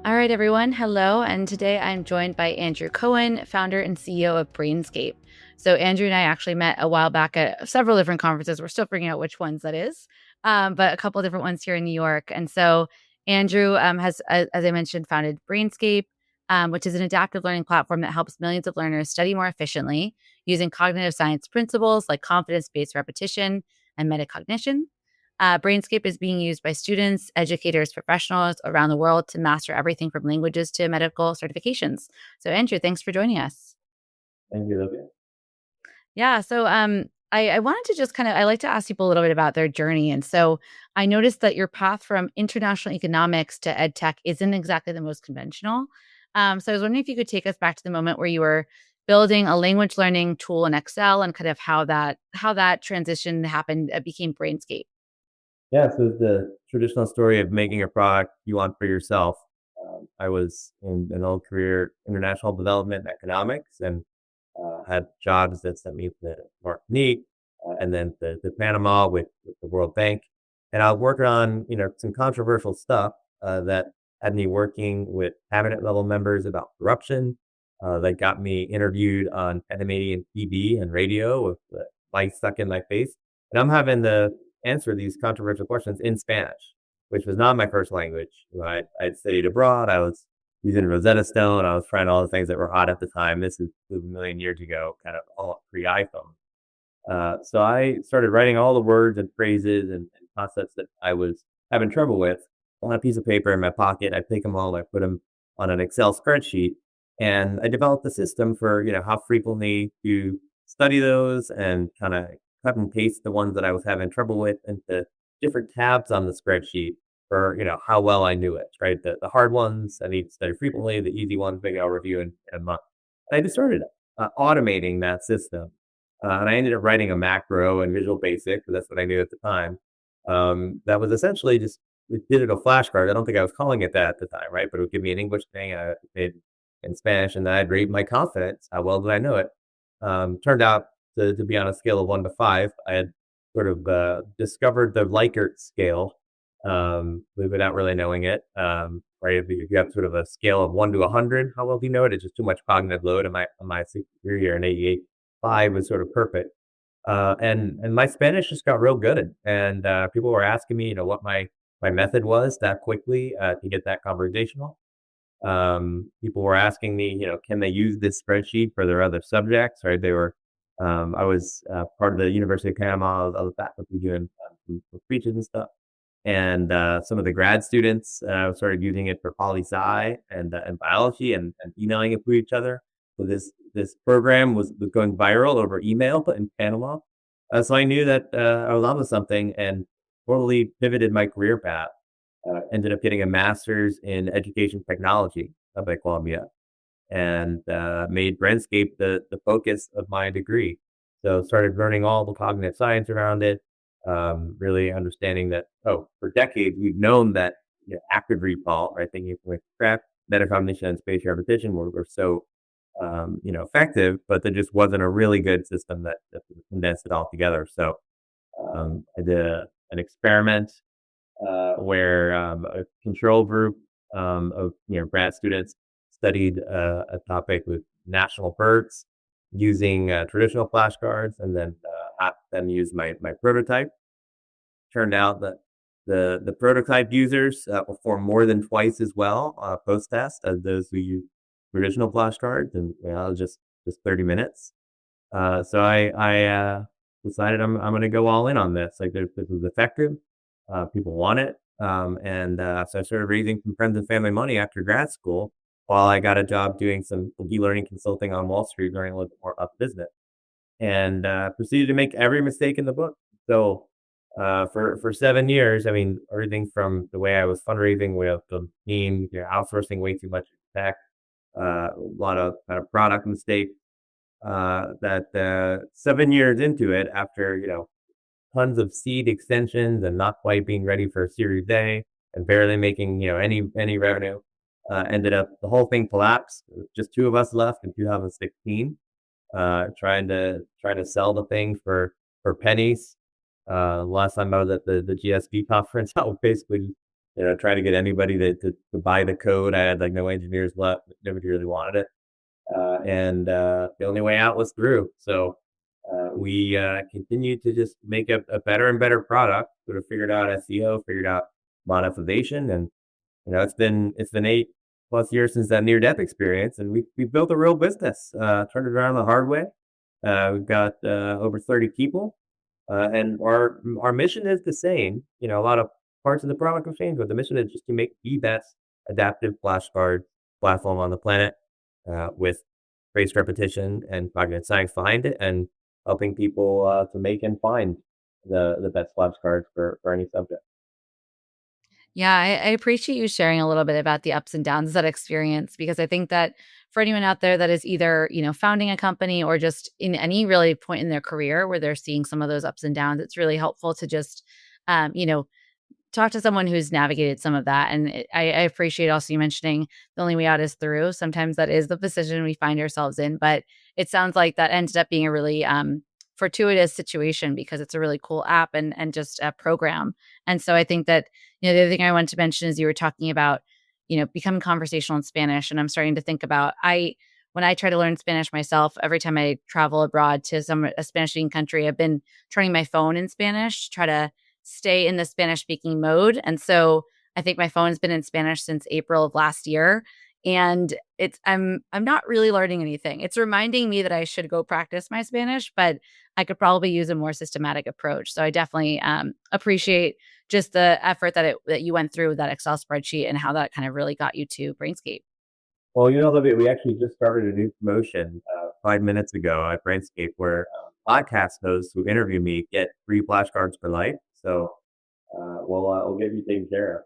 All right, everyone. Hello. And today I'm joined by Andrew Cohen, founder and CEO of Brainscape. So, Andrew and I actually met a while back at several different conferences. We're still figuring out which ones that is, but a couple of different ones here in New York. And so, Andrew has, as I mentioned, founded Brainscape, which is an adaptive learning platform that helps millions of learners study more efficiently using cognitive science principles like confidence based repetition and metacognition. Brainscape is being used by students, educators, professionals around the world to master everything from languages to medical certifications. So, Andrew, thanks for joining us. Thank you, Olivia. Yeah. So, I wanted to just I like to ask people a little bit about their journey. And so I noticed that your path from international economics to EdTech isn't exactly the most conventional. So, I was wondering if you could take us back to the moment where you were building a language learning tool in Excel and kind of how that transition happened, became Brainscape. Yeah, so the traditional story of making a product you want for yourself. I was in an old career, international development and economics, and had jobs that sent me to Martinique, and then to Panama with the World Bank. And I was working on, some controversial stuff that had me working with cabinet level members about corruption. That got me interviewed on Panamanian TV and radio with the light stuck in my face. And I'm having to answer these controversial questions in Spanish, which was not my first language. I'd studied abroad. I was using Rosetta Stone. I was trying all the things that were hot at the time. This is a million years ago, kind of all pre-iPhone. So I started writing all the words and phrases and concepts that I was having trouble with on a piece of paper in my pocket. I take them all, I put them on an Excel spreadsheet, and I developed a system for how frequently to study those and kind of cut and paste the ones that I was having trouble with into different tabs on the spreadsheet for how well I knew it. Right, the hard ones I need to study frequently, the easy ones maybe I'll review in a month. And I just started automating that system, and I ended up writing a macro in Visual Basic because that's what I knew at the time. That was essentially just a digital flashcard. I don't think I was calling it that at the time, right? But it would give me an English thing, I made in Spanish, and then I'd rate my confidence. How well did I know it? Turned out to be on a scale of 1 to 5. I had sort of discovered the Likert scale without really knowing it. Right, if you have sort of a scale of 1 to 100, how well do you know it? It's just too much cognitive load. On my 63 year and 88, 5 was sort of perfect. And my Spanish just got real good, and people were asking me, what my method was that quickly to get that conversational. People were asking me, can they use this spreadsheet for their other subjects? Right? I was part of the University of Panama, of the faculty doing some speeches and stuff. And some of the grad students started using it for poli-sci and biology and emailing it to each other. So this program was going viral over email in Panama. So I knew that I was onto something and totally pivoted my career path. Ended up getting a master's in education technology up at Columbia, and made Brainscape the focus of my degree. So started learning all the cognitive science around it, really understanding that, for decades, we've known that active recall, right, thinking with prep, metacognition, and spatial repetition were so, effective, but there just wasn't a really good system that condensed it all together. So I did an experiment where a control group of grad students studied a topic with national birds using traditional flashcards, and then use my prototype. Turned out that the prototype users perform more than twice as well post test as those who use traditional flashcards, and just 30 minutes. So I decided I'm going to go all in on this. Like this was effective. People want it. So I started raising some friends and family money after grad school while I got a job doing some e-learning consulting on Wall Street, learning a little bit more about business, and proceeded to make every mistake in the book. So for 7 years, I mean, everything from the way I was fundraising with the team, outsourcing way too much tech, a lot of kind of product mistakes. That 7 years into it, after tons of seed extensions and not quite being ready for Series A and barely making any revenue, ended up the whole thing collapsed. Just two of us left in 2016, trying to sell the thing for pennies. Last time I was at the GSP conference, I was basically trying to get anybody to buy the code. I had like no engineers left. Nobody really wanted it. And the only way out was through. So we continued to just make a better and better product. Sort of figured out SEO, figured out monetization, and it's been 8+ years since that near death experience, and we built a real business. Turned it around the hard way. We've got over 30 people, and our mission is the same. A lot of parts of the product have changed, but the mission is just to make the best adaptive flashcard platform on the planet, with spaced repetition and cognitive science behind it, and helping people to make and find the best flashcards for any subject. Yeah, I appreciate you sharing a little bit about the ups and downs of that experience because I think that for anyone out there that is either, founding a company or just in any really point in their career where they're seeing some of those ups and downs, it's really helpful to just, talk to someone who's navigated some of that. And I appreciate also you mentioning the only way out is through. Sometimes that is the position we find ourselves in, but it sounds like that ended up being a really fortuitous situation because it's a really cool app and just a program. And so I think that the other thing I wanted to mention is you were talking about becoming conversational in Spanish, and I'm starting to think about when I try to learn Spanish myself, every time I travel abroad to a Spanish speaking country, I've been turning my phone in Spanish to try to stay in the Spanish speaking mode. And so I think my phone's been in Spanish since April of last year. And I'm not really learning anything. It's reminding me that I should go practice my Spanish, but I could probably use a more systematic approach. So I definitely appreciate just the effort that you went through with that Excel spreadsheet and how that kind of really got you to Brainscape. Well, Olivia, we actually just started a new promotion 5 minutes ago at Brainscape, where podcast hosts who interview me get free flashcards for life. So we'll get you taken care of.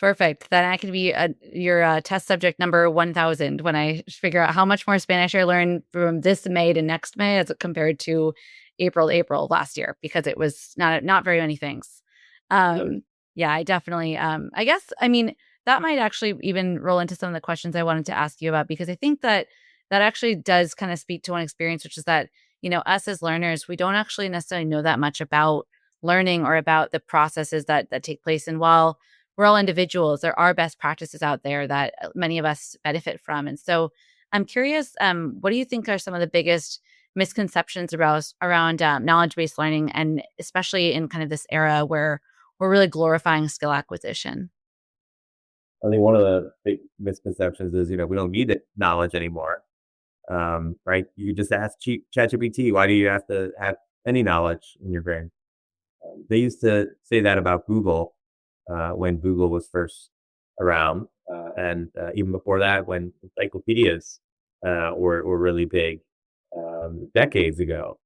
Perfect. Then I can be your test subject number 1,000 when I figure out how much more Spanish I learned from this May to next May as compared to April to April last year because it was not very many things. Yeah, I definitely. I guess I mean that might actually even roll into some of the questions I wanted to ask you about because I think that actually does kind of speak to one experience, which is that us as learners we don't actually necessarily know that much about learning or about the processes that take place. And while we're all individuals, there are best practices out there that many of us benefit from. And so I'm curious, what do you think are some of the biggest misconceptions around knowledge-based learning, and especially in kind of this era where we're really glorifying skill acquisition? I think one of the big misconceptions is, we don't need knowledge anymore. Right? You just ask ChatGPT, why do you have to have any knowledge in your brain? They used to say that about Google when Google was first around, and even before that, when encyclopedias were really big decades ago.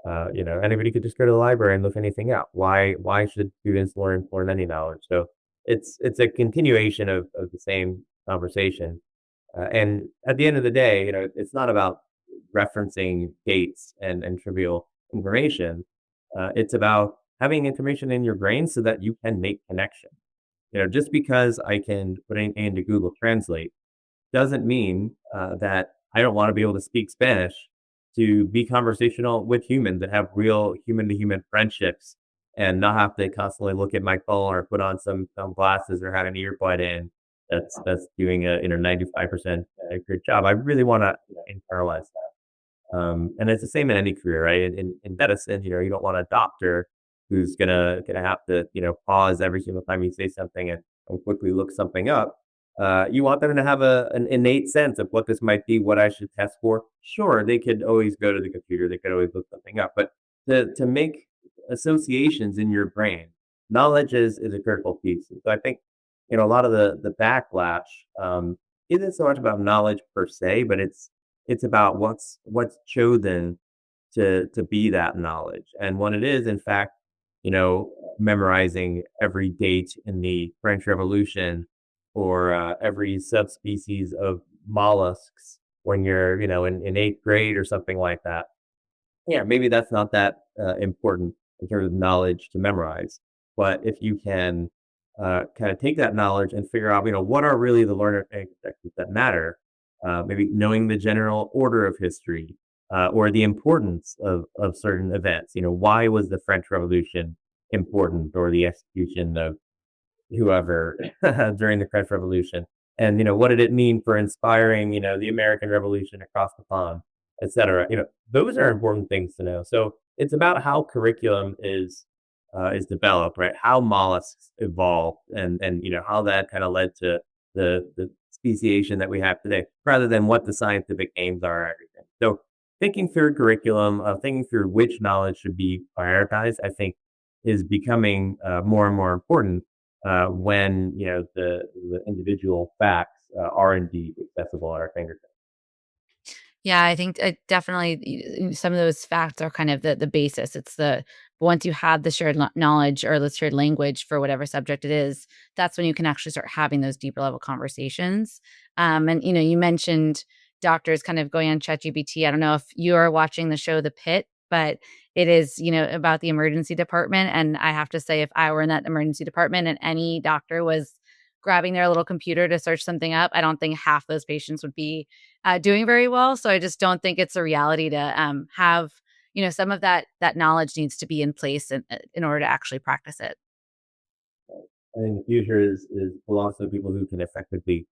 Anybody could just go to the library and look anything up. Why should students learn any knowledge? So it's a continuation of the same conversation. And at the end of the day, it's not about referencing dates and trivial information. It's about having information in your brain so that you can make connections. Just because I can put anything into Google Translate doesn't mean that I don't want to be able to speak Spanish to be conversational with humans and have real human to human friendships and not have to constantly look at my phone or put on some glasses or have an earbud in that's doing a 95% good job. I really want to internalize that. And it's the same in any career, right? In medicine, you don't want a doctor who's gonna have to pause every single time you say something and quickly look something up. You want them to have an innate sense of what this might be, what I should test for. Sure, they could always go to the computer, they could always look something up, but to make associations in your brain, knowledge is a critical piece. And so I think a lot of the backlash isn't so much about knowledge per se, but it's about what's chosen to be that knowledge. And when it is, in fact, memorizing every date in the French Revolution or every subspecies of mollusks when you're, in eighth grade or something like that. Yeah, maybe that's not that important in terms of knowledge to memorize. But if you can kind of take that knowledge and figure out, what are really the learner techniques that matter, maybe knowing the general order of history or the importance of certain events. Why was the French Revolution important, or the execution of whoever during the French Revolution, and what did it mean for inspiring the American Revolution across the pond, etc. Those are important things to know. So it's about how curriculum is developed, right? How mollusks evolved, and how that kind of led to the speciation that we have today, rather than what the scientific aims are. Everything. So thinking through curriculum, thinking through which knowledge should be prioritized, I think, is becoming more and more important when the individual facts are indeed accessible at our fingertips. Yeah, I think some of those facts are kind of the basis. It's the once you have the shared knowledge or the shared language for whatever subject it is, that's when you can actually start having those deeper level conversations. And you mentioned doctors kind of going on ChatGPT. I don't know if you are watching the show The Pit, but it is about the emergency department. And I have to say, if I were in that emergency department and any doctor was grabbing their little computer to search something up, I don't think half those patients would be doing very well. So I just don't think it's a reality to have, some of that knowledge needs to be in place in order to actually practice it. I think the future is will also people who can effectively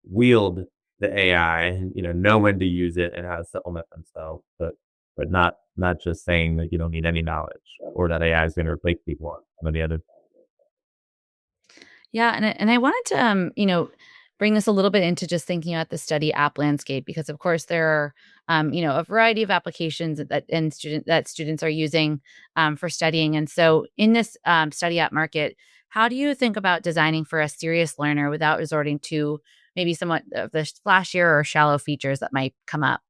wield the AI and know when to use it and how to supplement themselves, but not just saying that you don't need any knowledge or that AI is going to replace people on some of the other. Yeah, and I wanted to bring this a little bit into just thinking about the study app landscape, because of course there are a variety of applications that students are using for studying. And so in this study app market, how do you think about designing for a serious learner without resorting to maybe somewhat of the flashier or shallow features that might come up?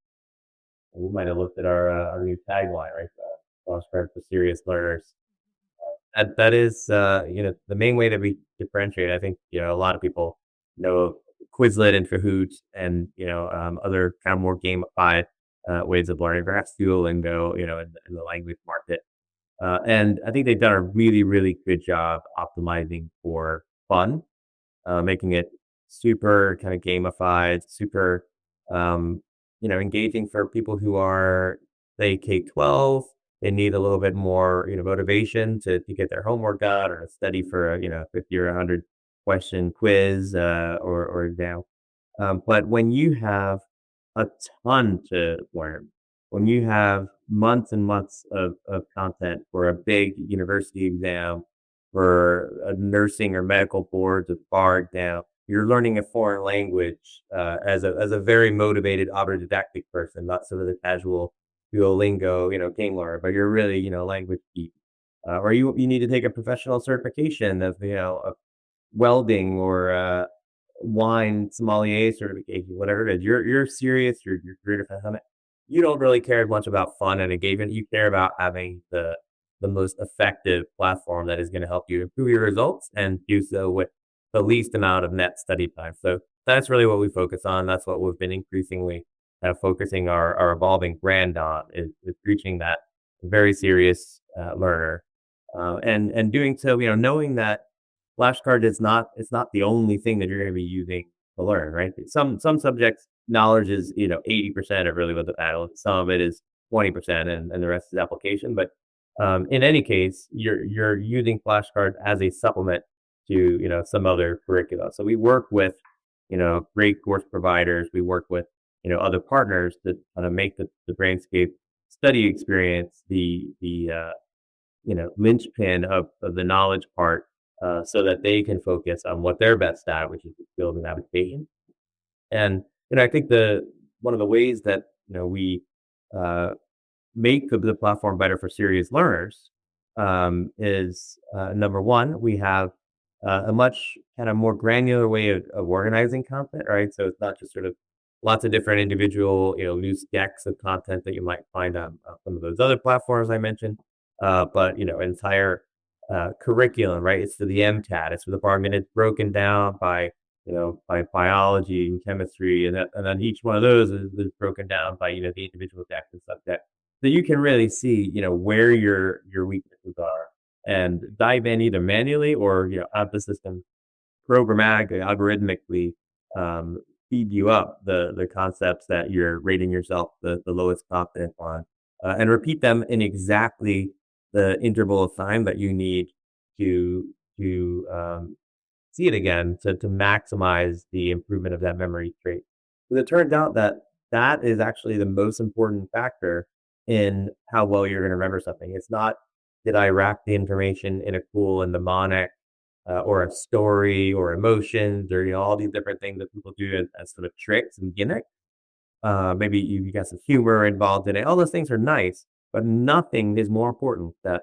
We might have looked at our new tagline, right? Prosper for serious learners. That is, the main way that we differentiate. I think a lot of people know Quizlet and Kahoot, and other kind of more gamified ways of learning, perhaps Duolingo, in the language market. And I think they've done a really, really good job optimizing for fun, making it super kind of gamified, super, engaging for people who are, say, K-12. They need a little bit more, motivation to get their homework done or study for a, 50 or 100 question quiz or exam. But when you have a ton to learn, when you have months and months of content for a big university exam, for a nursing or medical board, to bar exam, you're learning a foreign language as a very motivated autodidactic person, not sort of the casual Duolingo, game learner, but you're really, language geek. Or you need to take a professional certification of, of welding or wine sommelier certification, whatever it is. You're serious. You're career defense on it. You don't really care much about fun and engagement. You care about having the most effective platform that is going to help you improve your results and do so with the least amount of net study time. So that's really what we focus on. That's what we've been increasingly focusing our evolving brand on is reaching that very serious learner, and doing so, knowing that flashcard is not it's not the only thing that you're going to be using to learn, right? Some subjects knowledge is 80% of really what the battle. Some of it is 20%, and the rest is application. But in any case, you're using flashcards as a supplement to some other curricula. So we work with great course providers. We work with other partners to kind of make the Brainscape study experience the linchpin of the knowledge part, so that they can focus on what they're best at, which is the skills and application. And I think the one of the ways that we uh, make the platform better for serious learners is number one, we have a much kind of more granular way of organizing content, right? So it's not just sort of lots of different individual, loose decks of content that you might find on some of those other platforms I mentioned, but entire curriculum, right? It's for the MCAT, it's for the bar. I mean, it's broken down by by biology and chemistry, and then each one of those is broken down by the individual deck and subject, so you can really see where your weaknesses are and dive in either manually or have the system programmatically, algorithmically, feed you up the concepts that you're rating yourself the lowest confidence on, and repeat them in exactly the interval of time that you need to see it again to maximize the improvement of that memory trait. But it turns out that that is actually the most important factor in how well you're going to remember something. It's not, did I wrap the information in a cool and mnemonic or a story or emotions or all these different things that people do as sort of tricks and gimmicks. Maybe you got some humor involved in it. All those things are nice, but nothing is more important that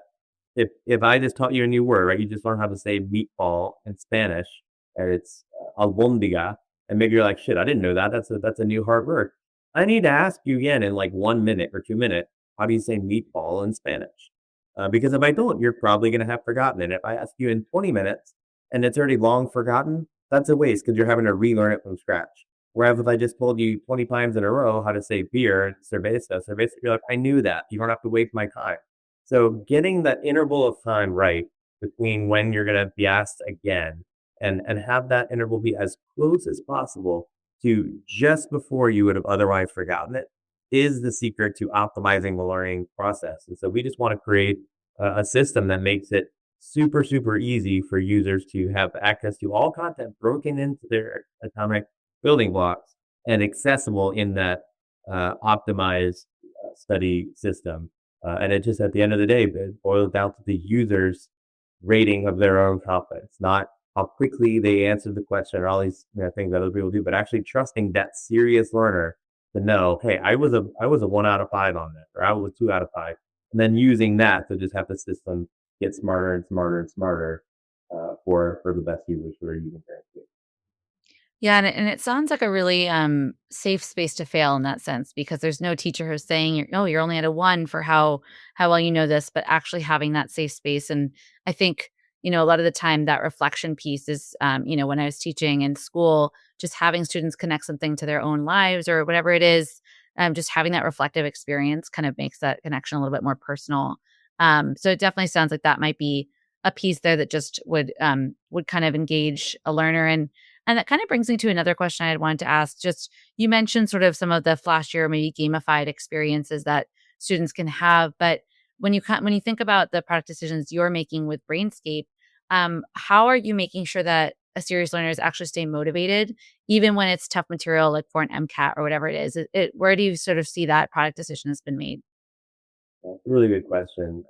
if I just taught you a new word, right? You just learn how to say meatball in Spanish, and it's albondiga, and maybe you're like, shit, I didn't know that. That's a new hard word. I need to ask you again in like 1 minute or 2 minutes, how do you say meatball in Spanish? Because if I don't, you're probably going to have forgotten it. If I ask you in 20 minutes and it's already long forgotten, that's a waste because you're having to relearn it from scratch. Whereas if I just told you 20 times in a row how to say beer, cerveza, you're like, I knew that. You don't have to waste my time. So getting that interval of time right between when you're going to be asked again and have that interval be as close as possible to just before you would have otherwise forgotten it is the secret to optimizing the learning process. And so we just want to create a system that makes it super, super easy for users to have access to all content broken into their atomic building blocks and accessible in that optimized study system. And it just, at the end of the day, it boils down to the user's rating of their own competence, not how quickly they answer the question or all these things that other people do, but actually trusting that serious learner to know, hey, I was a 1 out of 5 on this, or I was a 2 out of 5, and then using that to just have the system get smarter and smarter and smarter for the best users who are using Brainscape. Yeah, and it sounds like a really, safe space to fail in that sense because there's no teacher who's saying, "Oh, you're only at a 1 for how well you know this," but actually having that safe space, and I think, a lot of the time that reflection piece is, when I was teaching in school, just having students connect something to their own lives or whatever it is, just having that reflective experience kind of makes that connection a little bit more personal. So it definitely sounds like that might be a piece there that just would kind of engage a learner, and that kind of brings me to another question I had wanted to ask. Just you mentioned sort of some of the flashier, or maybe gamified experiences that students can have, but when you think about the product decisions you're making with Brainscape, how are you making sure that a serious learner is actually staying motivated, even when it's tough material, like for an MCAT or whatever it is? Where do you sort of see that product decision has been made? That's a really good question.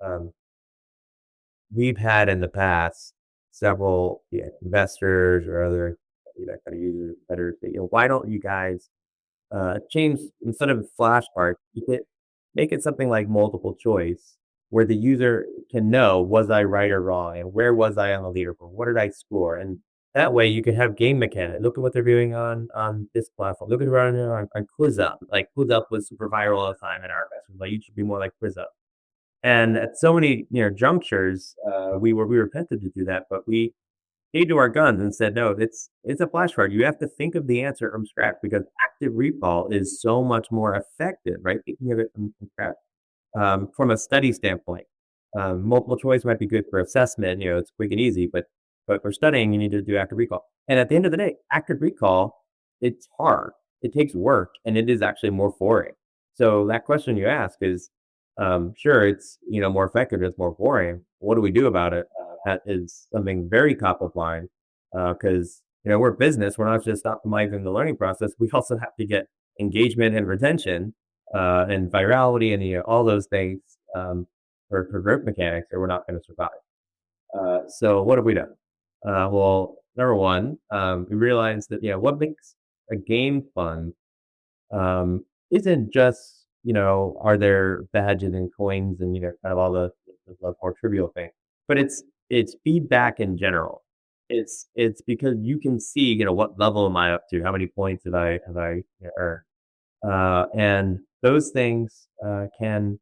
We've had in the past several investors or other kind of users better say, why don't you guys change instead of flashcards, make it something like multiple choice, where the user can know, was I right or wrong, and where was I on the leaderboard? What did I score? And that way, you can have game mechanics. Look at what they're doing on this platform. Look at what they're on QuizUp. Like QuizUp was super viral all the time, and our investors were like, you should be more like QuizUp. And at so many junctures, we were tempted to do that, but we stayed to our guns and said, no, it's a flashcard. You have to think of the answer from scratch because active recall is so much more effective, right? Thinking of it from scratch. From a study standpoint, multiple choice might be good for assessment. It's quick and easy, but for studying, you need to do active recall. And at the end of the day, active recall, it's hard. It takes work, and it is actually more boring. So that question you ask is, sure, it's more effective. It's more boring. What do we do about it? That is something very top of mind because we're a business. We're not just optimizing the learning process. We also have to get engagement and retention and virality and all those things for growth mechanics, or we're not going to survive. So what have we done? Well, number one, we realized that what makes a game fun isn't just are there badges and coins and kind of all the more trivial things, but it's feedback in general. It's because you can see what level am I up to, how many points have I earned, and those things can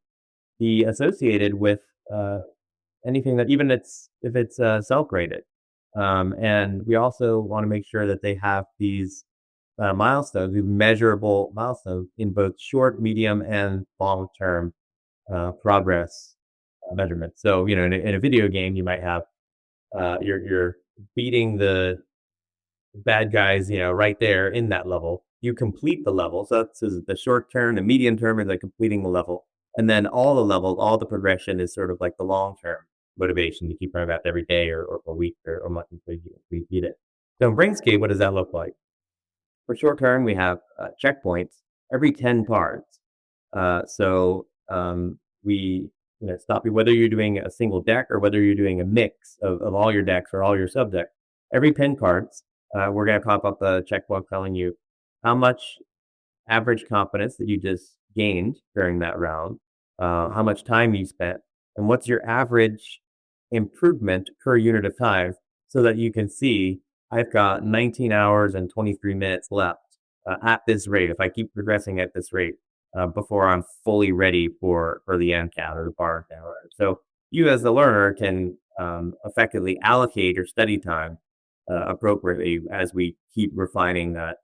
be associated with anything that even if it's self-graded. And we also want to make sure that they have these milestones, these measurable milestones in both short, medium, and long-term progress measurements. So, in a video game, you might have you're beating the bad guys, right there in that level. You complete the level. So that's the short term, the medium term is like completing the level. And then all the levels, all the progression is sort of like the long term motivation to keep running about every day or week or month until you beat it. So in Brainscape, what does that look like? For short term, we have checkpoints every 10 cards. We stop you whether you're doing a single deck or whether you're doing a mix of all your decks or all your sub decks. Every 10 cards, we're going to pop up a checkbox telling you how much average confidence that you just gained during that round, how much time you spent, and what's your average improvement per unit of time so that you can see I've got 19 hours and 23 minutes left at this rate. If I keep progressing at this rate before I'm fully ready for the end count or the bar count. So you as the learner can effectively allocate your study time appropriately as we keep refining that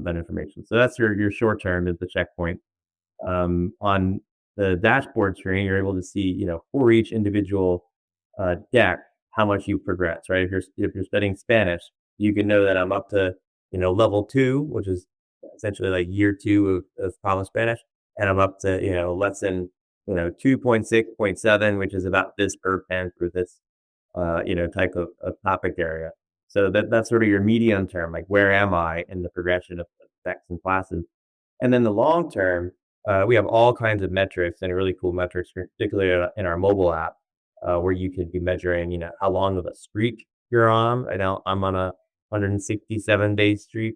information. So that's your short term is the checkpoint. On the dashboard screen, you're able to see, for each individual deck, how much you progress, right? If you're studying Spanish, you can know that I'm up to, level 2, which is essentially like year 2 of common Spanish, and I'm up to, lesson, 2.6.7, which is about this per pen for this, type of topic area. So that's sort of your medium term, like where am I in the progression of decks and classes? And then the long term, we have all kinds of metrics and really cool metrics, particularly in our mobile app, where you could be measuring, how long of a streak you're on. I know I'm on a 167-day streak,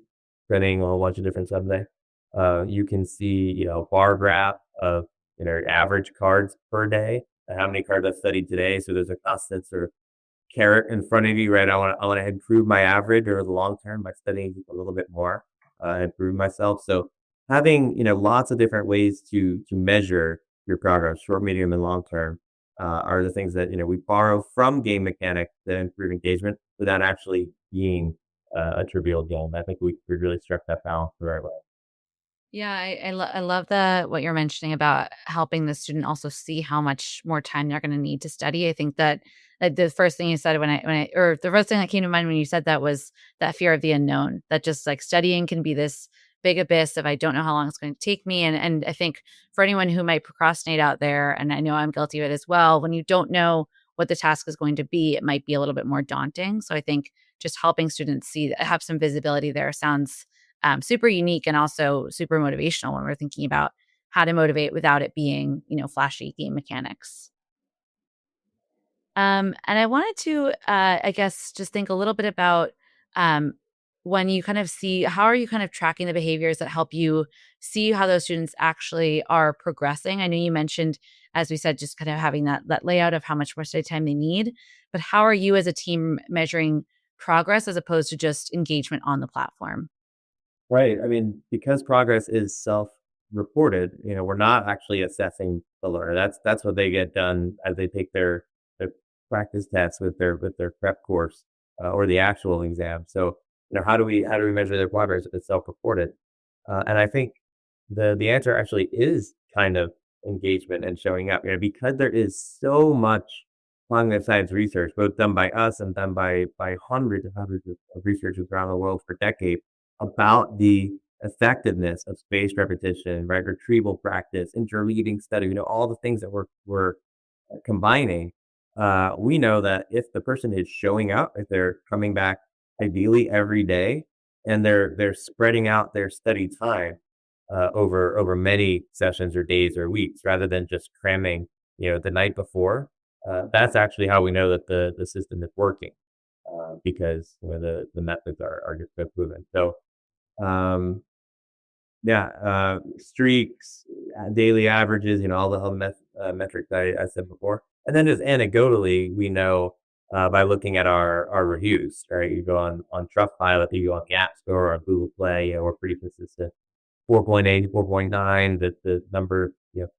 running a bunch of different Sunday. You can see, bar graph of, average cards per day, and how many cards I've studied today. So there's a constant sort of carrot in front of you, right? I want to improve my average over the long term by studying a little bit more, improve myself. So having lots of different ways to measure your progress, short, medium, and long term, are the things that we borrow from game mechanics to improve engagement without actually being a trivial game. I think we really struck that balance the right way. Yeah, I love what you're mentioning about helping the student also see how much more time they're going to need to study. I think that the first thing you said or the first thing that came to mind when you said that was that fear of the unknown. That just like studying can be this big abyss if I don't know how long it's going to take me. And I think for anyone who might procrastinate out there, and I know I'm guilty of it as well, when you don't know what the task is going to be, it might be a little bit more daunting. So I think just helping students have some visibility there sounds super unique and also super motivational when we're thinking about how to motivate without it being, flashy game mechanics. And I wanted to, I guess, just think a little bit about um, when you kind of see how are you kind of tracking the behaviors that help you see how those students actually are progressing. I know you mentioned, as we said, just kind of having that layout of how much more study time they need, but how are you as a team measuring progress as opposed to just engagement on the platform? Right. I mean, because progress is self-reported, we're not actually assessing the learner. That's what they get done as they take their practice tests with their prep course or the actual exam. So, how do we measure their progress if it's self-reported? And I think the answer actually is kind of engagement and showing up. Because there is so much cognitive science research, both done by us and done by hundreds of researchers around the world for decades about the effectiveness of spaced repetition, right? Retrieval practice, interleading study, all the things that we're combining. We know that if the person is showing up, if they're coming back ideally every day, and they're spreading out their study time over many sessions or days or weeks, rather than just cramming, the night before. That's actually how we know that the system is working because the methods are just so proven. So um, yeah, streaks, daily averages, all the metrics I said before. And then just anecdotally, we know by looking at our reviews, right? You go on Trustpilot, you go on the App Store or Google Play, we're pretty consistent. 4.8, 4.9, the number,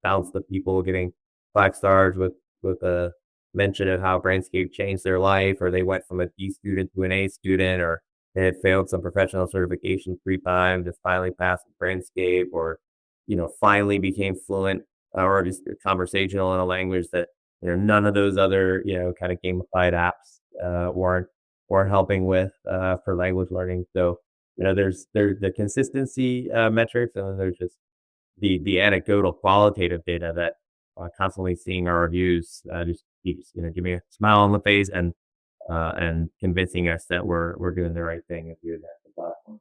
thousands of people getting 5 stars with a mention of how Brainscape changed their life, or they went from a D student to an A student, or they had failed some professional certification 3 times, just finally passed Brainscape, or finally became fluent or just conversational in a language that none of those other kind of gamified apps weren't helping with for language learning. So there's the consistency metrics, and then there's just the anecdotal qualitative data that constantly seeing our reviews just keeps give me a smile on the face and and convincing us that we're doing the right thing if you're that platform.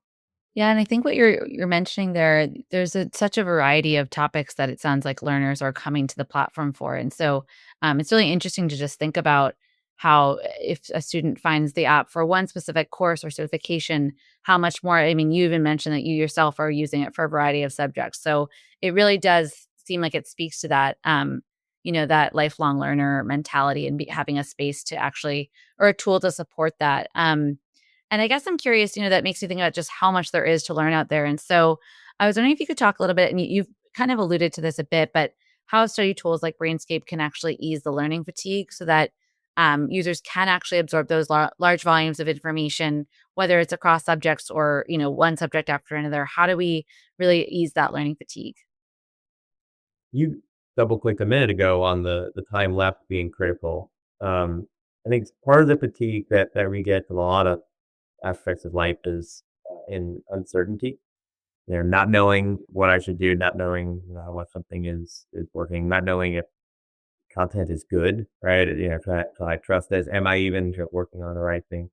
Yeah, and I think what you're mentioning there, there's such a variety of topics that it sounds like learners are coming to the platform for, and so it's really interesting to just think about how if a student finds the app for one specific course or certification, how much more. I mean, you even mentioned that you yourself are using it for a variety of subjects, so it really does seem like it speaks to that, that lifelong learner mentality and having a space to actually or a tool to support that. And I guess I'm curious, that makes me think about just how much there is to learn out there. And so I was wondering if you could talk a little bit, and you've kind of alluded to this a bit, but how study tools like Brainscape can actually ease the learning fatigue so that users can actually absorb those large volumes of information, whether it's across subjects or, one subject after another. How do we really ease that learning fatigue? You double clicked a minute ago on the time left being critical. I think part of the fatigue that we get from a lot of aspects of life is in uncertainty. Not knowing what I should do, not knowing what something is working, not knowing if content is good, right? Can I trust this? Am I even working on the right thing?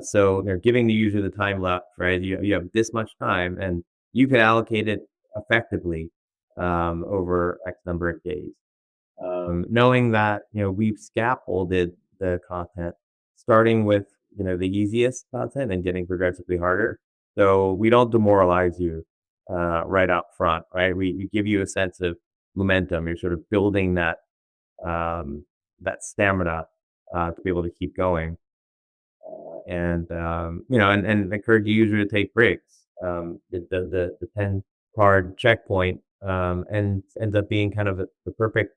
So giving the user the time left, right? You have this much time, and you can allocate it effectively over X number of days. Knowing that we've scaffolded the content, starting with the easiest content and getting progressively harder, so we don't demoralize you right out front, right? We give you a sense of momentum. You're sort of building that stamina to be able to keep going, and encourage the user to take breaks. The 10 card checkpoint and ends up being kind of the perfect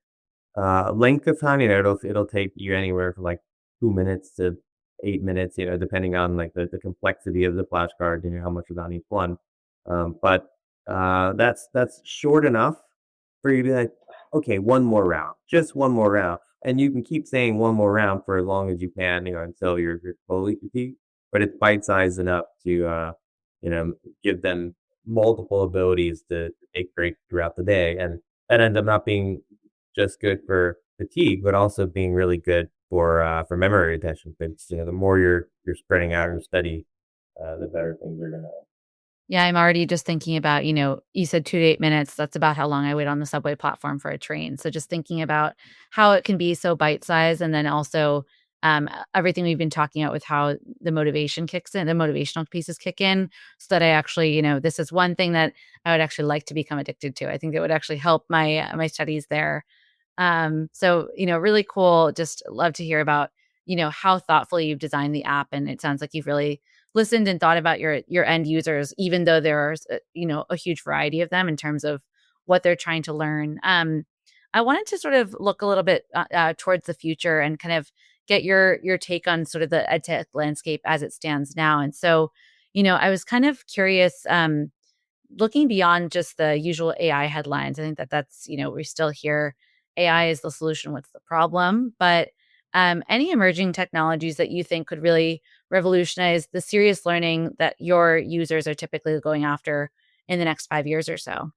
length of time. It'll take you anywhere from like 2 minutes to 8 minutes, depending on like the complexity of the flashcard and how much is on each one. But that's short enough for you to be like, okay, one more round, just one more round. And you can keep saying one more round for as long as you can, until you're totally fatigued. But it's bite sized enough to, give them multiple abilities to take breaks throughout the day. And that ends up not being just good for fatigue, but also being really good for memory retention. Because the more you're spreading out your study, the better things are gonna. Yeah, I'm already just thinking about, you said 2 to 8 minutes. That's about how long I wait on the subway platform for a train. So just thinking about how it can be so bite-sized and then also, everything we've been talking about with how the motivation kicks in, the motivational pieces kick in so that I actually, this is one thing that I would actually like to become addicted to. I think it would actually help my studies there. So, really cool. Just love to hear about, how thoughtfully you've designed the app. And it sounds like you've really listened and thought about your end users, even though there's, a huge variety of them in terms of what they're trying to learn. I wanted to sort of look a little bit towards the future and kind of get your take on sort of the EdTech landscape as it stands now. And so, I was kind of curious, looking beyond just the usual AI headlines. I think that's, we still hear AI is the solution. What's the problem? But any emerging technologies that you think could really revolutionize the serious learning that your users are typically going after in the next 5 years or so?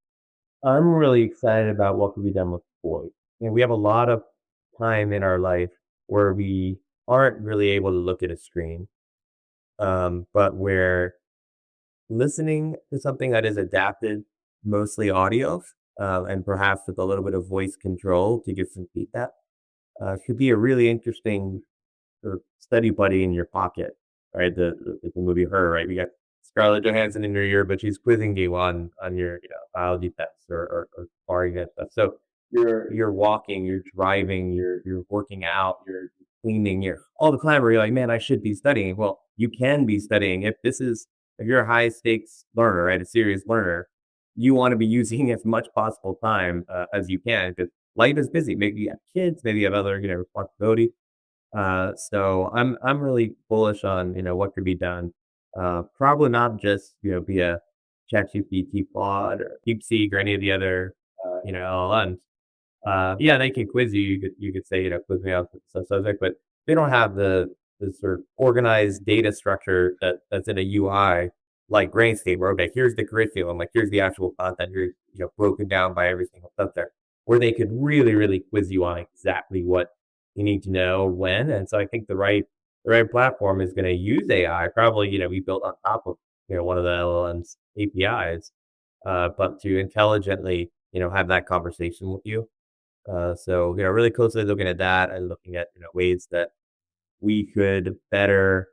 I'm really excited about what could be done with voice. We have a lot of time in our life where we aren't really able to look at a screen, but we're listening to something that is adapted, mostly audio, and perhaps with a little bit of voice control to give some feedback. Could be a really interesting sort of study buddy in your pocket, right? The movie Her, right? We got Scarlett Johansson in your ear, but she's quizzing you on your biology tests or sparring and stuff. So you're walking, you're driving, you're working out, you're cleaning, you're all the time where you're like, man, I should be studying. Well, you can be studying if you're a high stakes learner, right? A serious learner, you want to be using as much possible time as you can because life is busy. Maybe you have kids, maybe you have other responsibilities. So I'm really bullish on what could be done. Probably not just via ChatGPT, Claude, or DeepSeek, or any of the other LLMs. Yeah, they can quiz you. You could say quiz me out some subject, but they don't have the sort of organized data structure that's in a UI like Brainscape. Where okay, here's the curriculum, like here's the actual content, here's broken down by every single subject, where they could really quiz you on exactly what you need to know when. And so I think the the right platform is going to use AI, probably, be built on top of, one of the LLM's APIs, but to intelligently, have that conversation with you. So, really closely looking at that and looking at, ways that we could better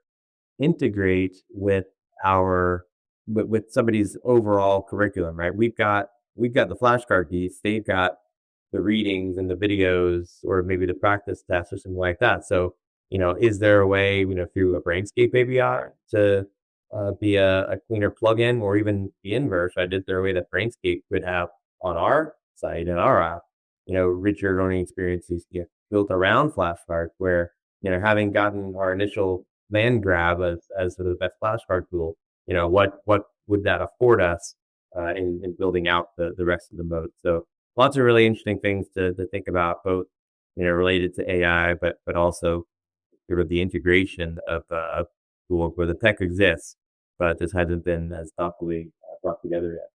integrate with our with somebody's overall curriculum, right? We've got the flashcard piece, they've got the readings and the videos or maybe the practice tests or something like that. So, is there a way, through a Brainscape API to be a cleaner plugin or even the inverse, right? Is there a way that Brainscape could have on our site and our app, richer learning experiences built around flashcards where, having gotten our initial land grab as sort of the best flashcard tool, what would that afford us in building out the rest of the mode? So lots of really interesting things to think about, both related to AI, but also sort of the integration of tools where the tech exists, but this hasn't been as thoughtfully brought together yet.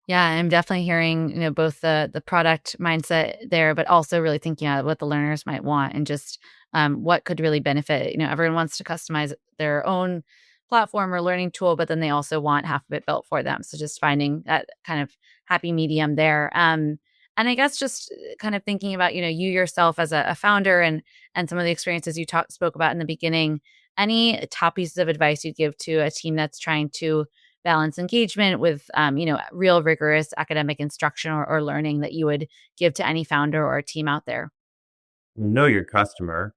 Yeah, I'm definitely hearing, both the product mindset there, but also really thinking about what the learners might want and just what could really benefit. Everyone wants to customize their own platform or learning tool, but then they also want half of it built for them. So just finding that kind of happy medium there. And I guess just kind of thinking about, you yourself as a founder and some of the experiences you spoke about in the beginning. Any top pieces of advice you'd give to a team that's trying to balance engagement with, real rigorous academic instruction or learning that you would give to any founder or team out there? Know your customer,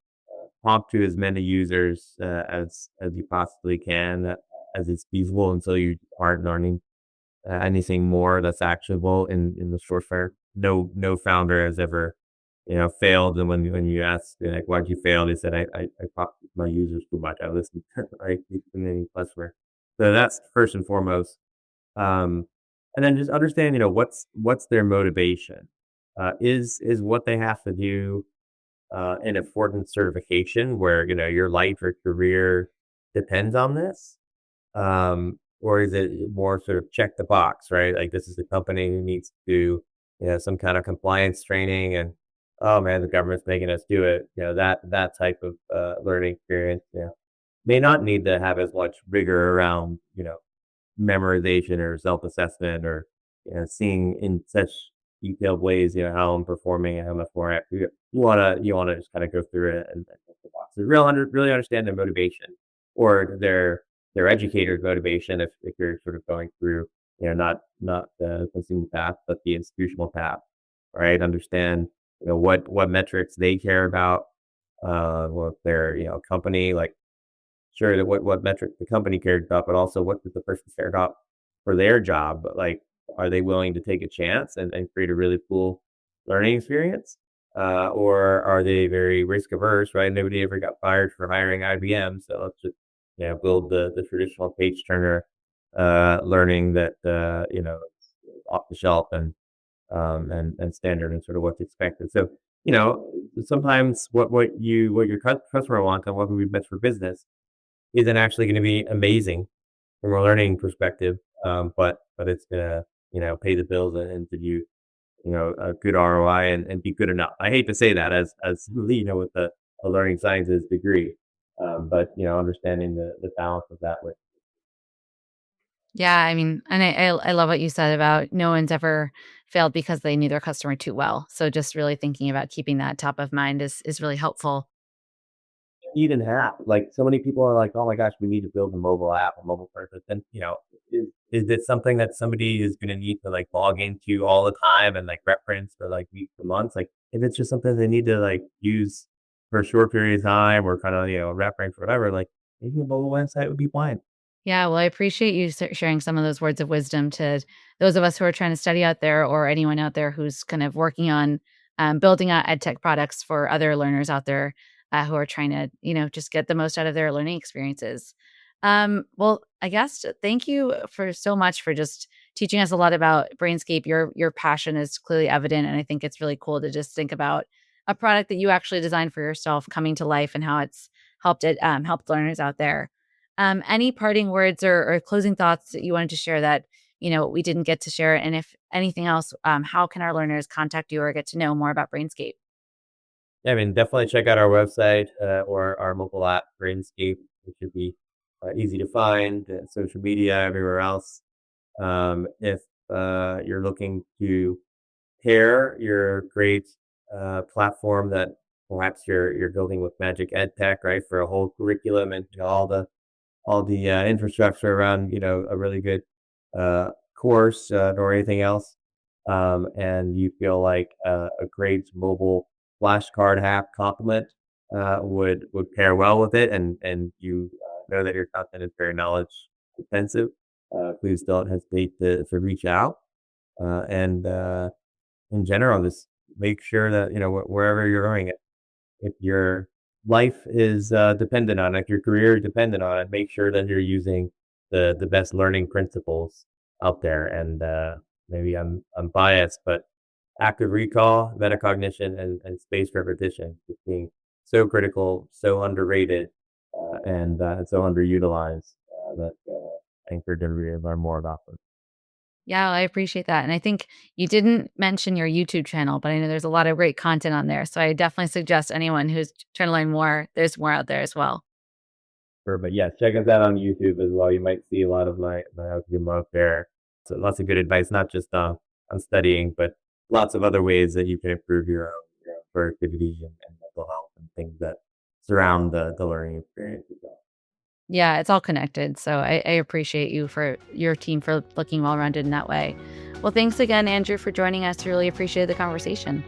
talk to as many users as you possibly can, as is feasible until you aren't learning anything more that's actionable in the short term. No founder has ever, failed, and when you ask, like, "Why'd you fail?" They said, "I talked to my users too much. I listened, right, too many customer." So that's first and foremost. Um, and then just understand, what's their motivation? Is what they have to do an important certification where, your life or career depends on this? Or is it more sort of check the box, right? Like, this is the company who needs to do, some kind of compliance training, and oh man, the government's making us do it. That type of learning experience, may not need to have as much rigor around, memorization or self-assessment or, seeing in such detailed ways, how I'm performing and how much more you wanna just kinda go through it and check the box. So really understand their motivation or their educator's motivation if you're sort of going through, not the consumer path, but the institutional path, right? Understand, what metrics they care about, what their, company, like, sure, that what metric the company cared about, but also what does the person care about for their job? But, like, are they willing to take a chance and create a really cool learning experience? Or are they very risk averse, right? Nobody ever got fired for hiring IBM, so let's just, build the traditional page turner learning that off the shelf and standard and sort of what's expected. So, sometimes what your customer wants and what would be best for business isn't actually going to be amazing from a learning perspective, but it's gonna, pay the bills and give you, a good ROI and be good enough. I hate to say that as with a learning sciences degree, but understanding the balance of that with. Yeah, I mean, and I love what you said about no one's ever failed because they knew their customer too well. So just really thinking about keeping that top of mind is really helpful. Need an app. Like, so many people are like, "Oh my gosh, we need to build a mobile app, a mobile purpose." And, is it something that somebody is gonna need to, like, log into all the time and, like, reference for, like, weeks or months? Like, if it's just something they need to, like, use for a short period of time or kinda, reference or whatever, like, maybe a mobile website would be fine. Yeah, well, I appreciate you sharing some of those words of wisdom to those of us who are trying to study out there or anyone out there who's kind of working on building out EdTech products for other learners out there who are trying to, just get the most out of their learning experiences. Well, I guess thank you for so much for just teaching us a lot about Brainscape. Your passion is clearly evident, and I think it's really cool to just think about a product that you actually designed for yourself coming to life and how it's helped learners out there. Any parting words or closing thoughts that you wanted to share that, we didn't get to share? And if anything else, how can our learners contact you or get to know more about Brainscape? Yeah, I mean, definitely check out our website or our mobile app, Brainscape, which should be easy to find, social media, everywhere else. If you're looking to pair your great platform that perhaps you're building with Magic EdTech, right, for a whole curriculum and all the infrastructure around a really good uh, course or anything else, and you feel like a great mobile flashcard app complement would pair well with it, and you know that your content is very knowledge intensive. Please don't hesitate to reach out, and in general, just make sure that wherever you're going, if your life is dependent on it, if your career is dependent on it, make sure that you're using the best learning principles out there. And maybe I'm biased, but active recall, metacognition, and spaced repetition just being so critical, so underrated, and so underutilized that I encourage everybody to learn more about them. Yeah, I appreciate that. And I think you didn't mention your YouTube channel, but I know there's a lot of great content on there. So I definitely suggest anyone who's trying to learn more, there's more out there as well. Sure, but yeah, check us out on YouTube as well. You might see a lot of my algorithm out there. So lots of good advice, not just on studying, but lots of other ways that you can improve your own productivity and mental health and things that surround the learning experience as well. Yeah, it's all connected. So I appreciate you for your team for looking well rounded in that way. Well, thanks again, Andrew, for joining us. Really appreciate the conversation.